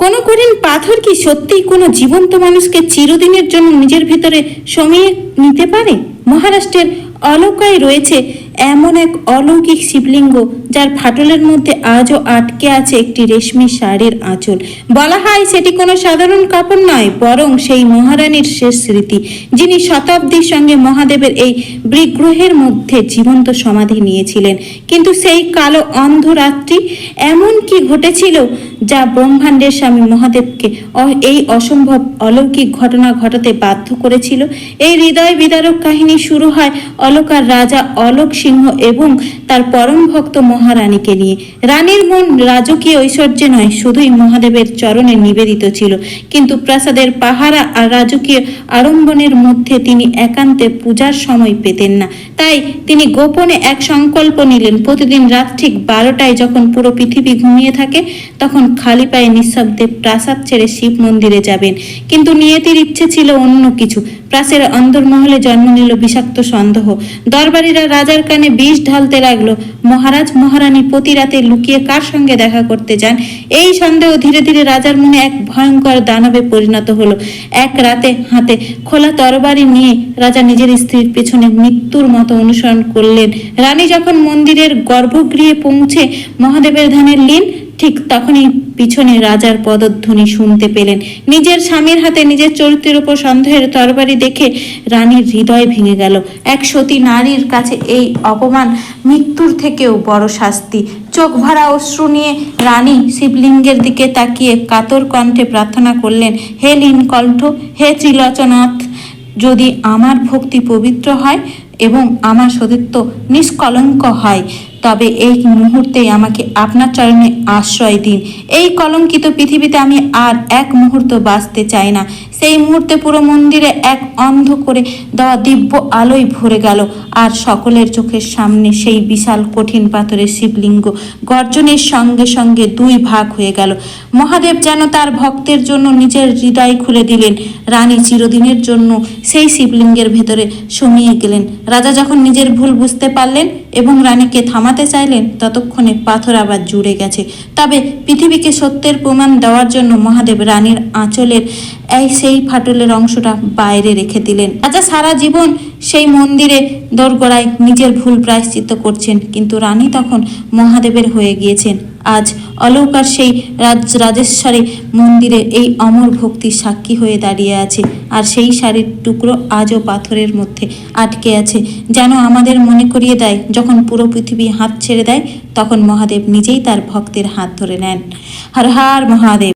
কোনো কঠিন পাথর কি সত্যিই কোনো জীবন্ত মানুষকে চিরদিনের জন্য নিজের ভেতরে সমিয়ে নিতে পারে? মহারাষ্ট্রের অলকায় রয়েছে এমন এক অলৌকিক শিবলিঙ্গ, যার ফাটলের মধ্যে আজও আটকে আছে একটি রেশমি শাড়ির আঁচল। বলা হয় সেটি কোনো সাধারণ কাপড় নয়, বরং সেই মহারানীর শেষ স্মৃতি, যিনি শতাব্দীর সঙ্গে মহাদেবের এই বিগ্রহের মধ্যে জীবন্ত সমাধি নিয়েছিলেন। কিন্তু সেই কালো অন্ধ রাত্রি এমন কি ঘটেছিল যা ব্রহ্মাণ্ডের স্বামী মহাদেবকে এই অসম্ভব অলৌকিক ঘটনা ঘটাতে বাধ্য করেছিল? এই হৃদয় বিদারক কাহিনী শুরু হয় অলকার রাজা অলোক সিংহ এবং তার পরম ভক্ত মহারানীকে নিয়ে। রানীর মন রাজকীয় ঐশ্বর্যে নয়, শুধুই মহাদেবের চরণে নিবেদিত ছিল। কিন্তু প্রাসাদের পাহারা আর রাজকীয় আড়ম্বরের মধ্যে তিনি একান্তে পূজার সময় পেতেন না। তাই তিনি গোপনে এক সংকল্প নিলেন। প্রতিদিন রাত ঠিক 12টায়, যখন পুরো পৃথিবী ঘুমিয়ে থাকে, তখন খালি পায়ে নিঃশব্দে প্রাসাদ ছেড়ে শিব মন্দিরে যাবেন। কিন্তু নিয়তির ইচ্ছে ছিল অন্য কিছু। প্রাসাদের অন্দরমহলে জন্ম নিল বিষাক্ত সন্দেহ। দরবারীরা রাজার কানে বিষ ঢালতে লাগলো। মহারাজ মহারানী প্রতি রাতে লুকিয়ে কার সঙ্গে দেখা করতে যান? এই সন্দেহ ধীরে ধীরে রাজার মনে এক ভয়ঙ্কর দানবে পরিণত হলো। এক রাতে হাতে খোলা তরবারি নিয়ে রাজা নিজের স্ত্রীর পেছনে মৃত্যুর মতো অনুসরণ করলেন। রানী যখন মন্দিরের গর্ভগৃহে পৌঁছে মহাদেবের ধ্যানে লীন, ঠিক তখনই পিছনে রাজার পদধ্বনি শুনতে পেলেন। নিজের স্বামীর হাতে নিজের চরিত্রের উপর সন্দেহের তরবারি দেখে রানীর হৃদয় ভেঙে গেল। এক সতী নারীর কাছে এই অপমান মৃত্যুর থেকেও বড় শাস্তি। চোখ ভরা অশ্রু নিয়ে রানী শিবলিঙ্গের দিকে তাকিয়ে কাতর কণ্ঠে প্রার্থনা করলেন, হে নীলকণ্ঠ, হে ত্রিলোচনাথ, যদি আমার ভক্তি পবিত্র হয় এবং আমার সতীত্ব নিষ্কলঙ্ক হয়, তবে এই মুহূর্তেই আমাকে আপনার চরণে আশ্রয় দিন। এই কলঙ্কিত পৃথিবীতে আমি আর এক মুহূর্ত বাঁচতে চাই না। সেই মুহূর্তে পুরো মন্দিরে এক অন্ধ করে দেওয়া দিব্য আলোয় ভরে গেল, আর সকলের চোখের সামনে সেই বিশাল কঠিন পাথরের শিবলিঙ্গ গর্জনের সঙ্গে সঙ্গে দুই ভাগ হয়ে গেল। মহাদেব যেন তার ভক্তের জন্য নিজের হৃদয় খুলে দিলেন। রানী চিরদিনের জন্য সেই শিবলিঙ্গের ভেতরে সমিয়ে গেলেন। রাজা যখন নিজের ভুল বুঝতে পারলেন এবং রানীকে থামাতে চাইলেন, ততক্ষণে পাথর আবার জুড়ে গেছে। তবে পৃথিবীকে সত্যের প্রমাণ দেওয়ার জন্য মহাদেব রানীর আঁচলের সেই ফাটলের অংশটা বাইরে রেখে দিলেন। রাজা সারা জীবন সেই মন্দিরে দোরগোড়ায় নিজের ভুল প্রায়শ্চিত্ত করছেন, কিন্তু রানী তখন মহাদেবের হয়ে গিয়েছেন। আজ অলৌকার সেই রাজেশ্বরী মন্দিরে এই অমর ভক্তির সাক্ষী হয়ে দাঁড়িয়ে আছে, আর সেই শাড়ির টুকরো আজও পাথরের মধ্যে আটকে আছে, যেন আমাদের মনে করিয়ে দেয়, যখন পুরো পৃথিবী হাত ছেড়ে দেয়, তখন মহাদেব নিজেই তার ভক্তের হাত ধরে নেন। হর হর মহাদেব।